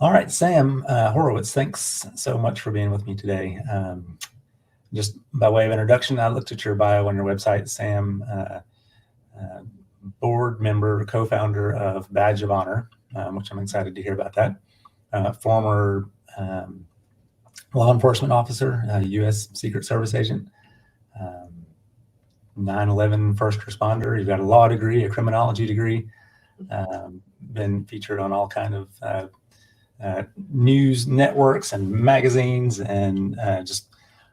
All right, Sam Horwitz, thanks so much for being with me today. Just by way of introduction, I looked at your bio on your website, Sam, board member, co-founder of Badge of Honor, which I'm excited to hear about that. Former law enforcement officer, U.S. Secret Service agent, 9/11 first responder. You've got a law degree, a criminology degree, been featured on all kind of news networks and magazines and just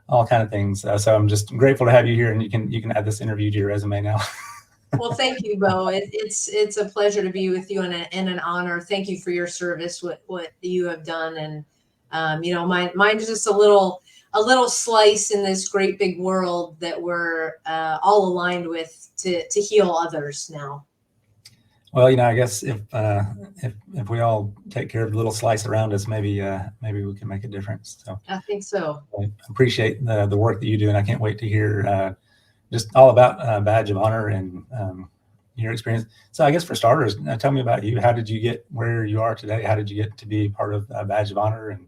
all kind of things. So I'm just grateful to have you here, and you can add this interview to your resume now. Well, thank you, Bo. It's a pleasure to be with you and an honor. Thank you for your service, what you have done, and mine is just a little slice in this great big world that we're all aligned with to heal others now. Well, I guess if we all take care of the little slice around us, maybe we can make a difference. So I think so. I appreciate the work that you do, and I can't wait to hear just all about Badge of Honor and your experience. So I guess for starters, tell me about you. How did you get where you are today? How did you get to be part of Badge of Honor, and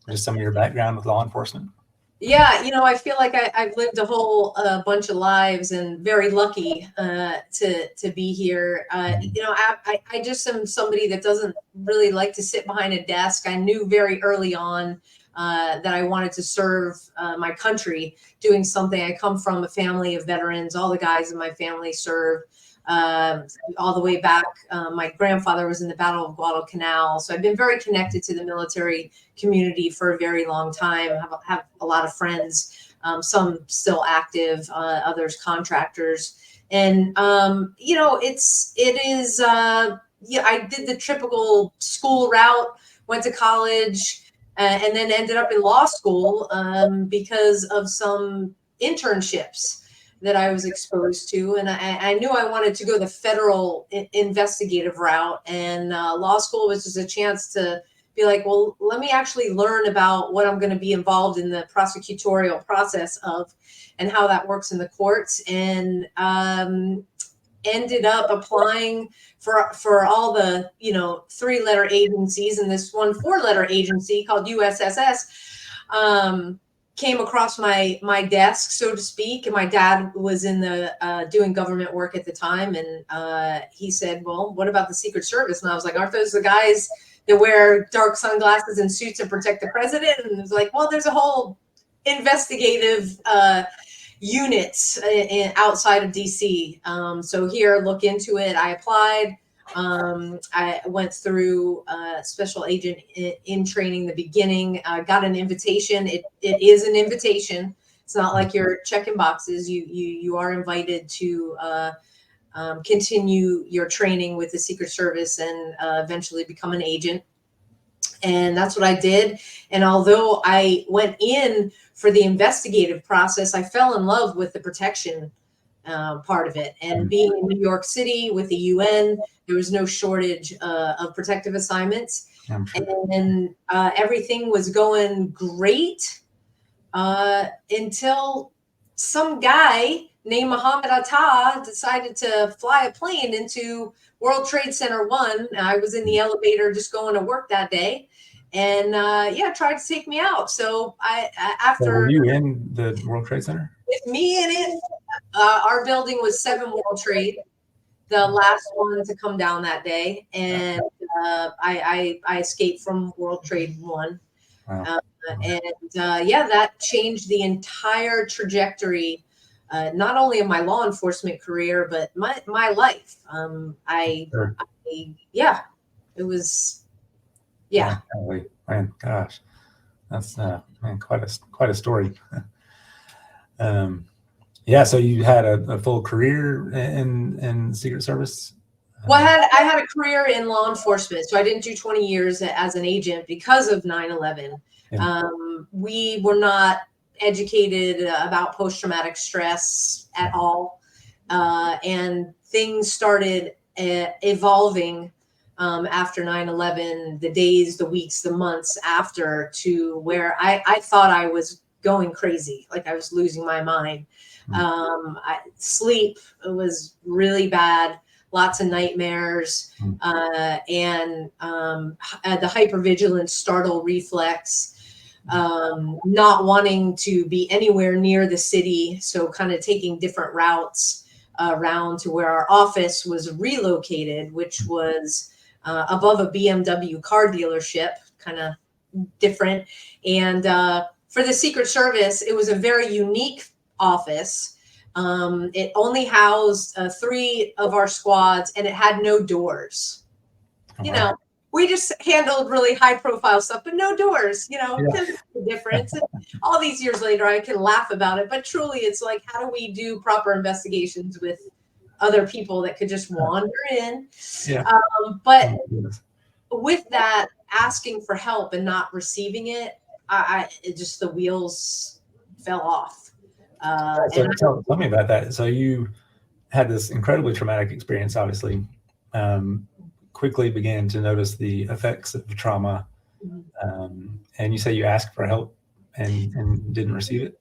just some of your background with law enforcement? Yeah, I feel like I've lived a whole bunch of lives, and very lucky to be here. I just am somebody that doesn't really like to sit behind a desk. I knew very early on that I wanted to serve my country, doing something. I come from a family of veterans. All the guys in my family serve. All the way back. My grandfather was in the Battle of Guadalcanal. So I've been very connected to the military community for a very long time. I have a lot of friends, some still active, others contractors. And, I did the typical school route, went to college, and then ended up in law school because of some internships that I was exposed to. And I knew I wanted to go the federal investigative route, and law school was just a chance to be like, well, let me actually learn about what I'm going to be involved in the prosecutorial process of, and how that works in the courts. And ended up applying for all the 3-letter agencies, and this one 4-letter agency called USSS came across my desk, so to speak. And my dad was in the doing government work at the time, and he said, well, what about the Secret Service? And I was like, aren't those the guys that wear dark sunglasses and suits and protect the president? And it was like, well, there's a whole investigative units outside of DC. So here, look into it. I applied. I went through special agent in training in the beginning. Got an invitation. It is an invitation. It's not like you're checking boxes. You are invited to continue your training with the Secret Service and eventually become an agent. And that's what I did. And although I went in for the investigative process, I fell in love with the protection part of it. And being in New York City with the UN, there was no shortage of protective assignments. And everything was going great until some guy named Mohammed Atta decided to fly a plane into World Trade Center 1. I was in the elevator just going to work that day, and tried to take me out. So So were you in the World Trade Center? With me in it, our building was 7 World Trade, the last one to come down that day, and I escaped from World Trade 1. Wow. That changed the entire trajectory, not only of my law enforcement career, but my life. It was, yeah. Man, gosh, that's quite a story. So you had a full career in Secret Service? Well, I had a career in law enforcement, so I didn't do 20 years as an agent because of 9/11. Yeah. We were not educated about post-traumatic stress at all, and things started evolving after 9/11, the days, the weeks, the months after, to where I thought I was going crazy, like I was losing my mind. Sleep was really bad. lots of nightmares, Mm. and the hypervigilance startle reflex, not wanting to be anywhere near the city. So kind of taking different routes around to where our office was relocated, which was above a BMW car dealership, kind of different. And for the Secret Service, it was a very unique office. It only housed 3 of our squads, and it had no doors. Oh, You wow. know, we just handled really high profile stuff, but no doors, Yeah. there's a difference. And all these years later, I can laugh about it, but truly it's like, how do we do proper investigations with other people that could just wander in? Yeah. But Oh, goodness. with that, asking for help and not receiving it, it just, the wheels fell off. So And tell me about that. So you had this incredibly traumatic experience, obviously, quickly began to notice the effects of trauma. And you say you asked for help and didn't receive it?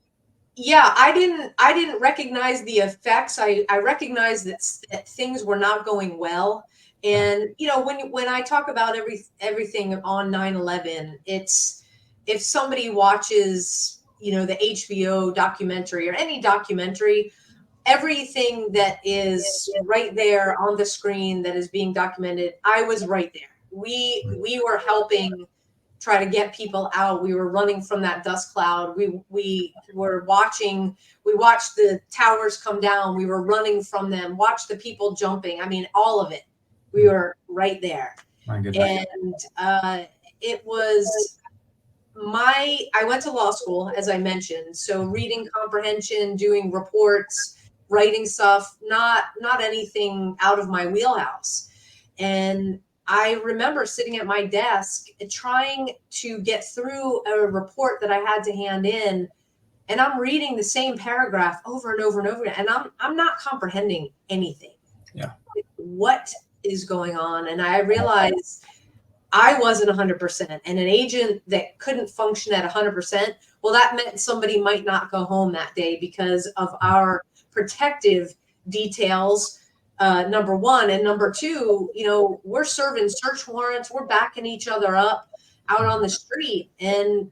yeah, I didn't recognize the effects. I recognized that things were not going well. And when I talk about everything on 9/11, it's, if somebody watches the HBO documentary or any documentary, everything that is right there on the screen that is being documented, I was right there. We were helping try to get people out. We were running from that dust cloud. We watched the towers come down. We were running from them, watched the people jumping. I mean, all of it. We were right there. My goodness. And it was I went to law school, as I mentioned. So reading comprehension, doing reports, writing stuff, not anything out of my wheelhouse. And I remember sitting at my desk trying to get through a report that I had to hand in, and I'm reading the same paragraph over and over and over again, and I'm not comprehending anything. Yeah. What is going on? And I realized I wasn't 100%, and an agent that couldn't function at 100%, well, that meant somebody might not go home that day because of our protective details. Number one, and number two, we're serving search warrants, we're backing each other up out on the street, and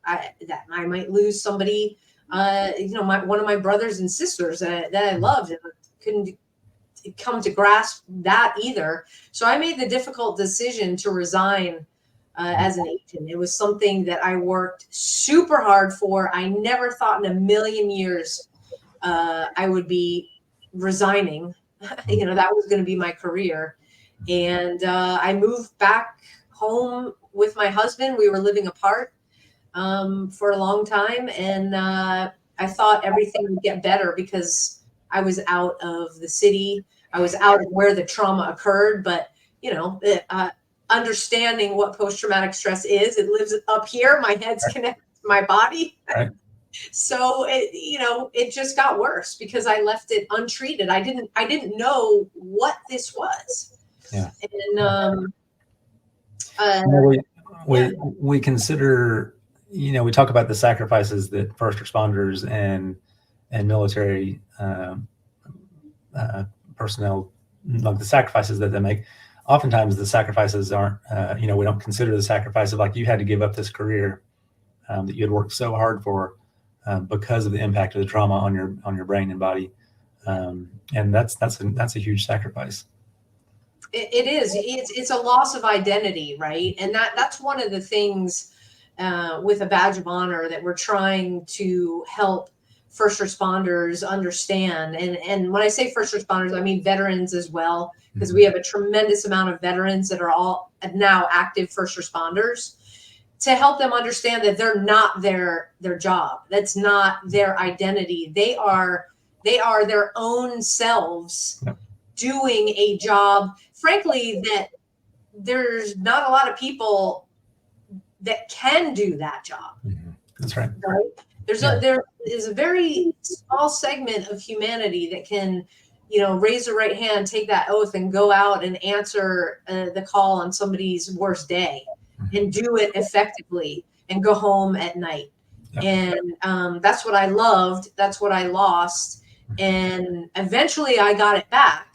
I might lose somebody, one of my brothers and sisters that I loved, and couldn't come to grasp that either. So I made the difficult decision to resign as an agent. It was something that I worked super hard for. I never thought in a million years I would be resigning. That was going to be my career. And I moved back home with my husband. We were living apart for a long time. And I thought everything would get better because I was out of the city. I was out of where the trauma occurred. But, understanding what post-traumatic stress is, it lives up here. My head's connected to my body. Right. So it just got worse because I left it untreated. I didn't know what this was. Yeah. And we consider, we talk about the sacrifices that first responders and military personnel, like the sacrifices that they make. Oftentimes the sacrifices aren't, we don't consider the sacrifice of, like, you had to give up this career that you had worked so hard for because of the impact of the trauma on your brain and body. And that's a huge sacrifice. It is. It's a loss of identity, right? And that's one of the things with a badge of honor that we're trying to help first responders understand. And when I say first responders, I mean veterans as well, because we have a tremendous amount of veterans that are all now active first responders, to help them understand that they're not their job. That's not their identity. They are their own selves doing a job, frankly, that there's not a lot of people that can do that job. That's right. Right? There is a very small segment of humanity that can, raise the right hand, take that oath, and go out and answer the call on somebody's worst day and do it effectively and go home at night. Yep. And that's what I loved. That's what I lost. And eventually I got it back.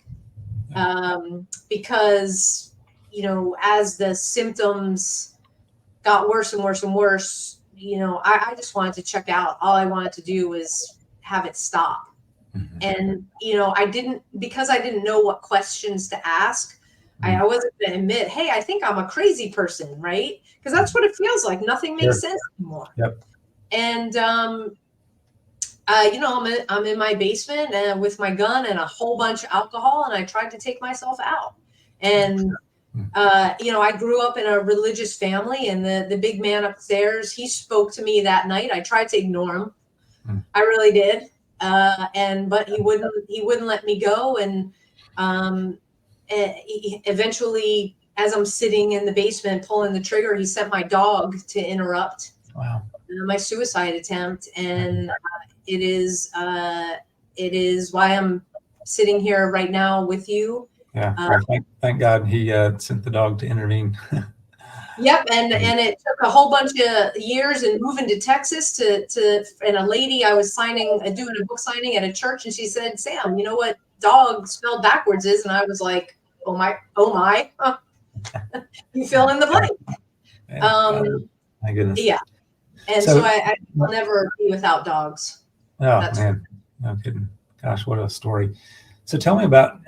because, you know, as the symptoms got worse and worse and worse, you know, I just wanted to check out. All I wanted to do was have it stop. Mhm. And, you know, because I didn't know what questions to ask, I wasn't going to admit, hey, I think I'm a crazy person, right? Because that's what it feels like. Nothing makes sense anymore. Yep. And, you know, I'm in my basement with my gun and a whole bunch of alcohol, and I tried to take myself out. And, you know, I grew up in a religious family, and the big man upstairs, he spoke to me that night. I tried to ignore him. I really did. But he wouldn't let me go. And eventually, as I'm sitting in the basement pulling the trigger, he sent my dog to interrupt my suicide attempt. And it is why I'm sitting here right now with you. Yeah. Well, thank God he sent the dog to intervene. Yep, and it took a whole bunch of years and moving to Texas to and a lady I was doing a book signing at a church, and she said, "Sam, you know what dog spelled backwards is?" And I was like, "Oh my, huh. You fill in the blank." My goodness. Yeah, and so I will never be without dogs. Oh man, no kidding. Gosh, what a story. So tell me about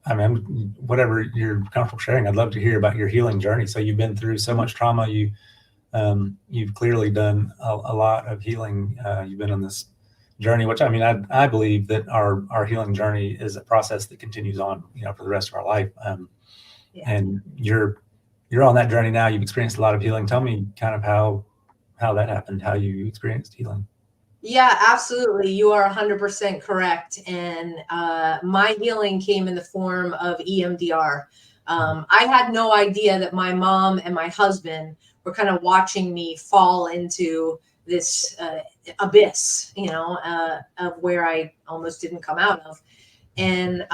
I mean, whatever you're comfortable sharing, I'd love to hear about your healing journey. So you've been through so much trauma. You've clearly done a lot of healing. You've been on this journey, which I mean, I believe that our healing journey is a process that continues on, you know, for the rest of our life. And you're on that journey now. You've experienced a lot of healing. Tell me kind of how that happened, how you experienced healing. Yeah, absolutely. You are 100% correct. And my healing came in the form of EMDR. I had no idea that my mom and my husband were kind of watching me fall into this abyss, you know, of where I almost didn't come out of. And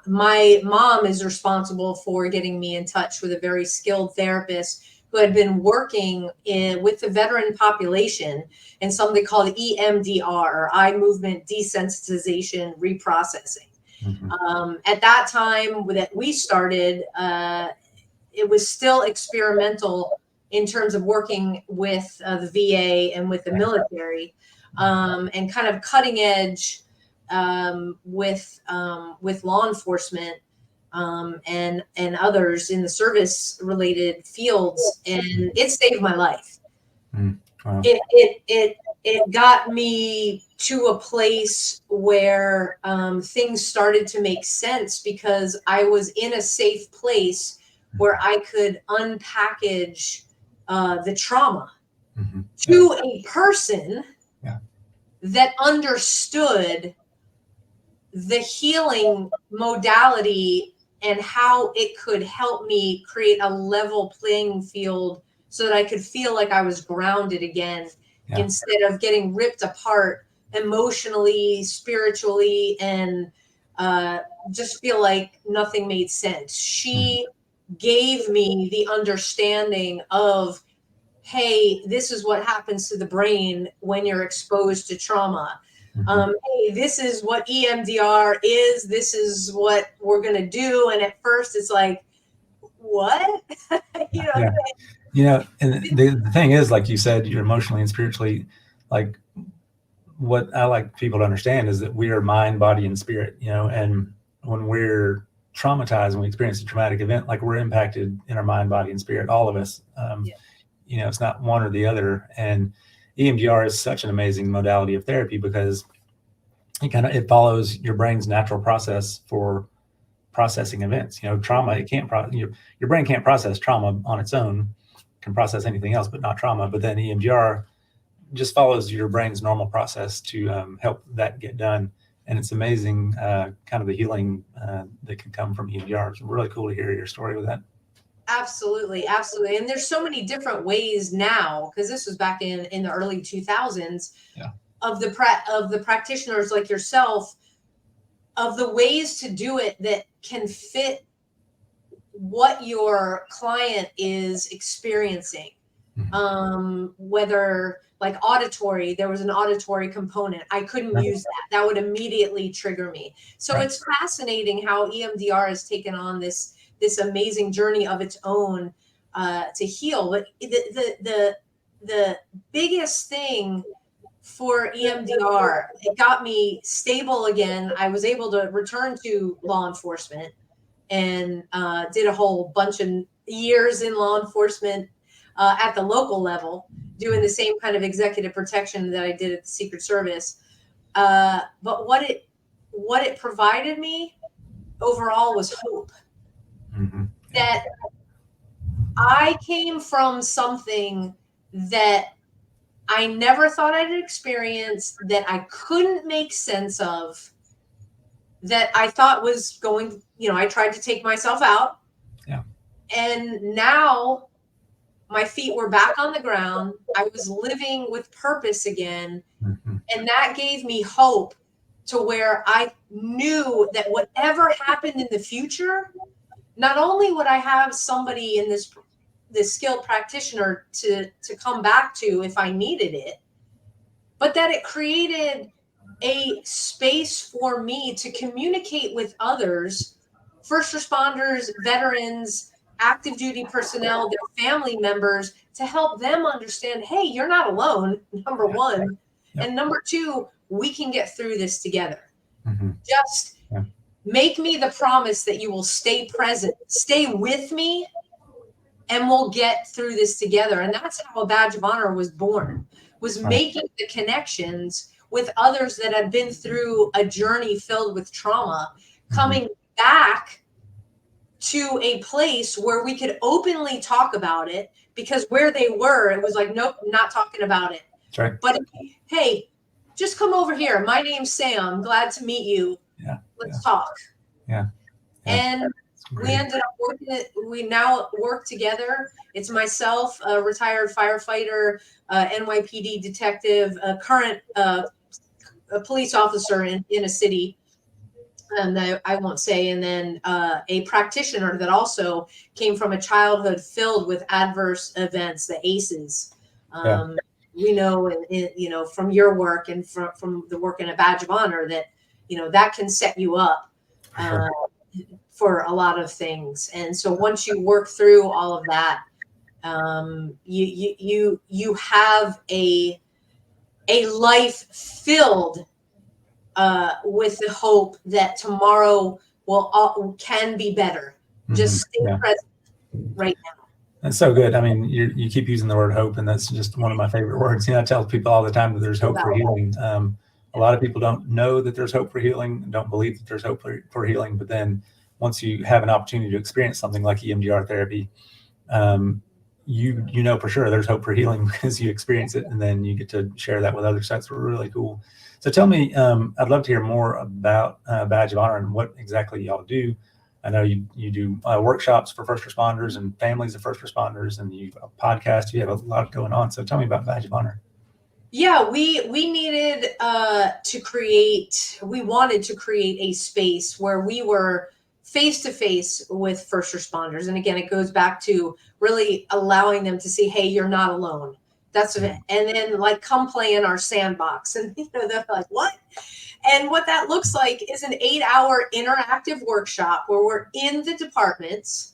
my mom is responsible for getting me in touch with a very skilled therapist who had been working with the veteran population in something called EMDR, or eye movement desensitization reprocessing. At that time that we started, it was still experimental in terms of working with the VA and with the military, and kind of cutting edge with law enforcement and others in the service related fields, and it saved my life. Wow. It got me to a place where things started to make sense because I was in a safe place where I could unpackage the trauma to a person that understood the healing modality and how it could help me create a level playing field so that I could feel like I was grounded again instead of getting ripped apart emotionally, spiritually, and just feel like nothing made sense. She gave me the understanding of, hey, this is what happens to the brain when you're exposed to trauma. Hey, this is what EMDR is. This is what we're going to do. And at first it's like, what? You know, and the thing is, like you said, you're emotionally and spiritually, like what I like people to understand is that we are mind, body, and spirit, you know, and when we're traumatized, when we experience a traumatic event, like we're impacted in our mind, body, and spirit, all of us. You know, it's not one or the other. And EMDR is such an amazing modality of therapy because it follows your brain's natural process for processing events. You know, trauma, your brain can't process trauma on its own, can process anything else, but not trauma. But then EMDR just follows your brain's normal process to help that get done. And it's amazing, kind of the healing that can come from EMDR. It's really cool to hear your story with that. Absolutely. Absolutely. And there's so many different ways now, because this was back in the early 2000s of the practitioners like yourself, of the ways to do it that can fit what your client is experiencing. Whether like auditory, there was an auditory component. I couldn't use that. That would immediately trigger me. So it's fascinating how EMDR has taken on this amazing journey of its own to heal. But the biggest thing for EMDR, it got me stable again. I was able to return to law enforcement and did a whole bunch of years in law enforcement at the local level, doing the same kind of executive protection that I did at the Secret Service. But what it provided me overall was hope. Mm-hmm. That I came from something that I never thought I'd experience, that I couldn't make sense of, that I thought was going, I tried to take myself out. Yeah. And now my feet were back on the ground. I was living with purpose again. Mm-hmm. And that gave me hope to where I knew that whatever happened in the future, not only would I have somebody in this skilled practitioner to come back to if I needed it, but that it created a space for me to communicate with others, first responders, veterans, active duty personnel, their family members, to help them understand, hey, you're not alone, number one. Yep. And number two, we can get through this together. Mm-hmm. Just make me the promise that you will stay present, stay with me, and we'll get through this together. And that's how a badge of honor was born, was making the connections with others that had been through a journey filled with trauma, coming back to a place where we could openly talk about it, because where they were, it was like, nope, not talking about it. That's right. But hey, just come over here. My name's Sam. Glad to meet you. Yeah. Let's talk. Yeah. And we ended up we now work together. It's myself, a retired firefighter, NYPD detective, a current a police officer in a city, and I won't say, and then a practitioner that also came from a childhood filled with adverse events, the ACEs. We know, from your work and from the work in a badge of honor that, that can set you up for a lot of things. And so once you work through all of that, you have a life filled with the hope that tomorrow can be better. Just stay present right now. That's so good. I mean, you keep using the word hope, and that's just one of my favorite words. I tell people all the time that there's hope for healing. A lot of people don't know that there's hope for healing, don't believe that there's hope for healing. But then once you have an opportunity to experience something like EMDR therapy, you know for sure there's hope for healing because you experience it, and then you get to share that with others. So that's really cool. So tell me, I'd love to hear more about Badge of Honor and what exactly y'all do. I know you do workshops for first responders and families of first responders, and you have a podcast. You have a lot going on. So tell me about Badge of Honor. Yeah, we needed we wanted to create a space where we were face to face with first responders. And again, it goes back to really allowing them to see, hey, you're not alone. That's it. And then come play in our sandbox. And they're like, what? And what that looks like is an 8-hour interactive workshop where we're in the departments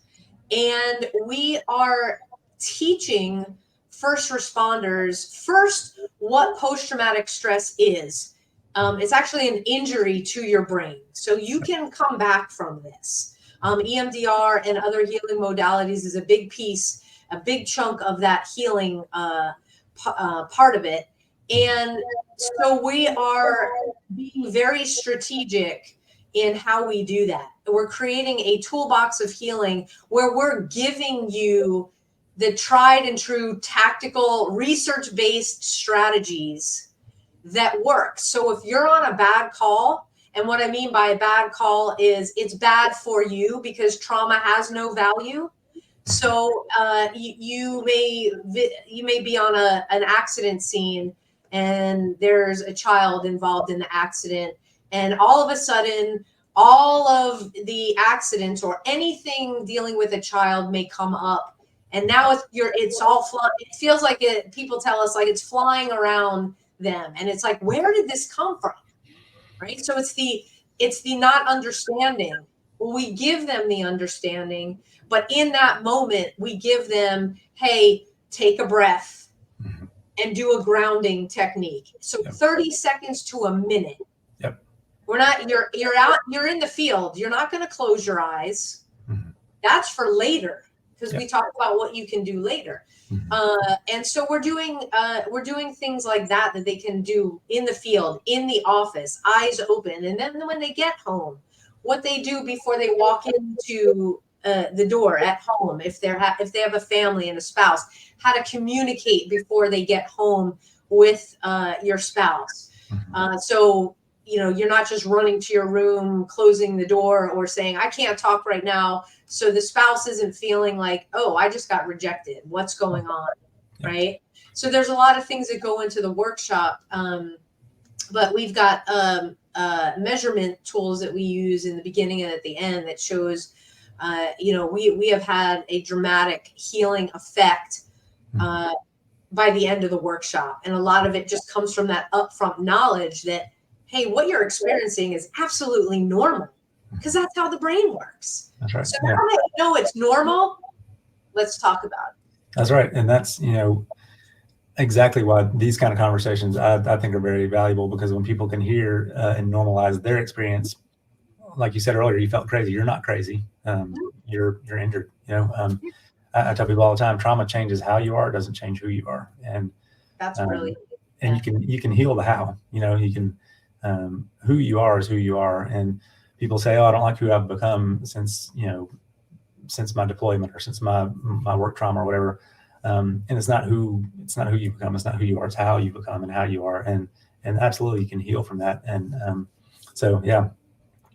and we are teaching first responders first what post-traumatic stress is. It's actually an injury to your brain. So you can come back from this. EMDR and other healing modalities is a big piece, a big chunk of that healing part of it. And so we are being very strategic in how we do that. We're creating a toolbox of healing where we're giving you the tried and true tactical research-based strategies that work. So if you're on a bad call, and what I mean by a bad call is it's bad for you because trauma has no value. So you may be on an accident scene and there's a child involved in the accident, and all of a sudden all of the accidents or anything dealing with a child may come up, And now it's all flying. It feels like people tell us like it's flying around them. And it's like, where did this come from? Right. So it's the not understanding. We give them the understanding, but in that moment we give them, hey, take a breath and do a grounding technique. So 30 seconds to a minute. Yep. We're not, you're in the field. You're not going to close your eyes. That's for later, because we talk about what you can do later. And so we're doing things like that they can do in the field, in the office, eyes open. And then when they get home, what they do before they walk into the door at home, if they have a family and a spouse, how to communicate before they get home with your spouse. So, you're not just running to your room, closing the door, or saying, I can't talk right now. So the spouse isn't feeling like, oh, I just got rejected. What's going on? Right. So there's a lot of things that go into the workshop. But we've got measurement tools that we use in the beginning and at the end that shows, we have had a dramatic healing effect by the end of the workshop. And a lot of it just comes from that upfront knowledge that, hey, what you're experiencing is absolutely normal, because that's how the brain works. That's right. So now that you know it's normal, let's talk about it. That's right. And that's, exactly why these kind of conversations I think are very valuable, because when people can hear and normalize their experience, like you said earlier, you felt crazy. You're not crazy. You're injured. I tell people all the time, trauma changes how you are, it doesn't change who you are. And that's brilliant. And you can heal the how. You can who you are is who you are. And people say, oh, I don't like who I've become since my deployment or since my work trauma or whatever. And it's not who you become. It's not who you are. It's how you become and how you are. And absolutely you can heal from that. And so, yeah.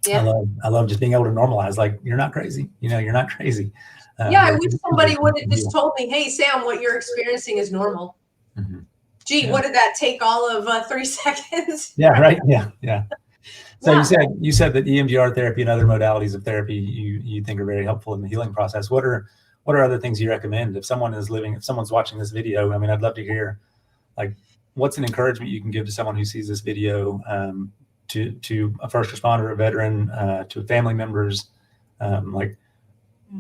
I love just being able to normalize, like, you're not crazy. You're not crazy. I wish somebody would have just told me, hey, Sam, what you're experiencing is normal. Gee, what did that take all of 3 seconds? Yeah, right. Yeah. So you said that EMDR therapy and other modalities of therapy you think are very helpful in the healing process. What are other things you recommend if someone's watching this video? I mean, I'd love to hear, like, what's an encouragement you can give to someone who sees this video, to a first responder, a veteran, to family members, like,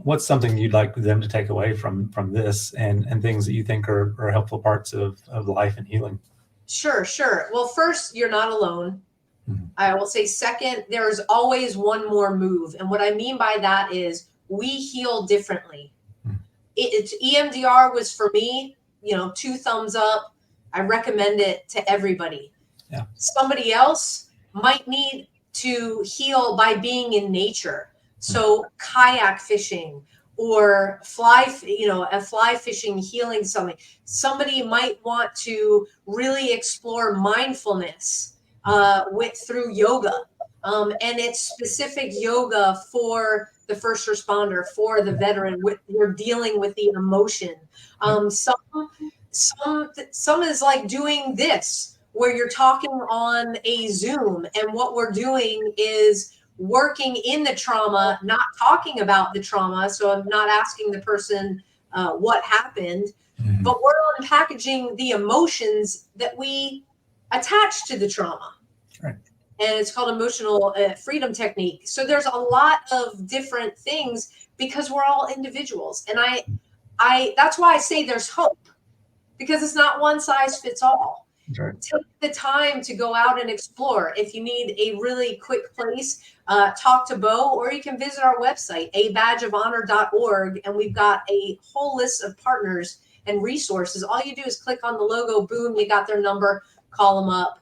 what's something you'd like them to take away from this and things that you think are helpful parts of life and healing? Sure. Well, first, you're not alone. I will say second, there's always one more move. And what I mean by that is we heal differently. EMDR was, for me, 2 thumbs up. I recommend it to everybody. Yeah. Somebody else might need to heal by being in nature. So kayak fishing or a fly fishing, healing something. Somebody might want to really explore mindfulness through yoga. And it's specific yoga for the first responder, for the veteran. You're dealing with the emotion. Some is like doing this, where you're talking on a Zoom, and what we're doing is working in the trauma, not talking about the trauma. So I'm not asking the person what happened, but we're unpackaging the emotions that we attach to the trauma. Right. And it's called emotional freedom technique. So there's a lot of different things, because we're all individuals. And I that's why I say there's hope, because it's not one size fits all. Right. Take the time to go out and explore. If you need a really quick place, talk to Bo, or you can visit our website, abadgeofhonor.org, and we've got a whole list of partners and resources. All you do is click on the logo, boom, you got their number, call them up,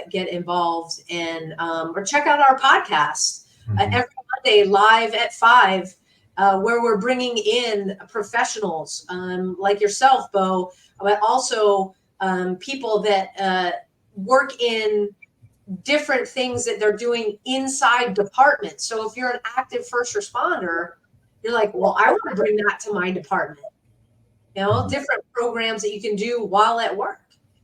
get involved, and or check out our podcast every Monday live at 5, where we're bringing in professionals like yourself, Bo, but also people that work in different things that they're doing inside departments. So if you're an active first responder, you're like, well, I want to bring that to my department. Different programs that you can do while at work.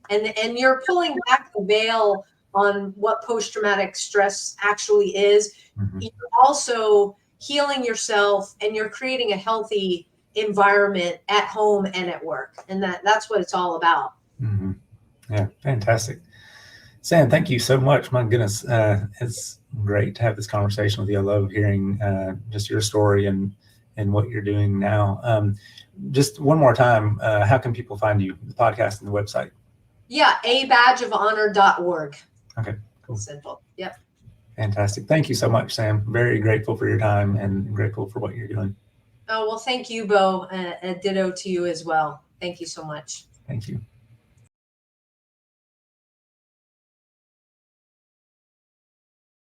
And you're pulling back the veil on what post-traumatic stress actually is. You're also healing yourself, and you're creating a healthy environment at home and at work. And that's what it's all about. Mm-hmm. Yeah, fantastic. Sam, thank you so much. My goodness, it's great to have this conversation with you. I love hearing just your story and what you're doing now. Just one more time, how can people find you, the podcast and the website? Yeah, abadgeofhonor.org. Okay, cool. Simple. Yep. Fantastic. Thank you so much, Sam. Very grateful for your time and grateful for what you're doing. Oh, well, thank you, Bo. Ditto to you as well. Thank you so much. Thank you.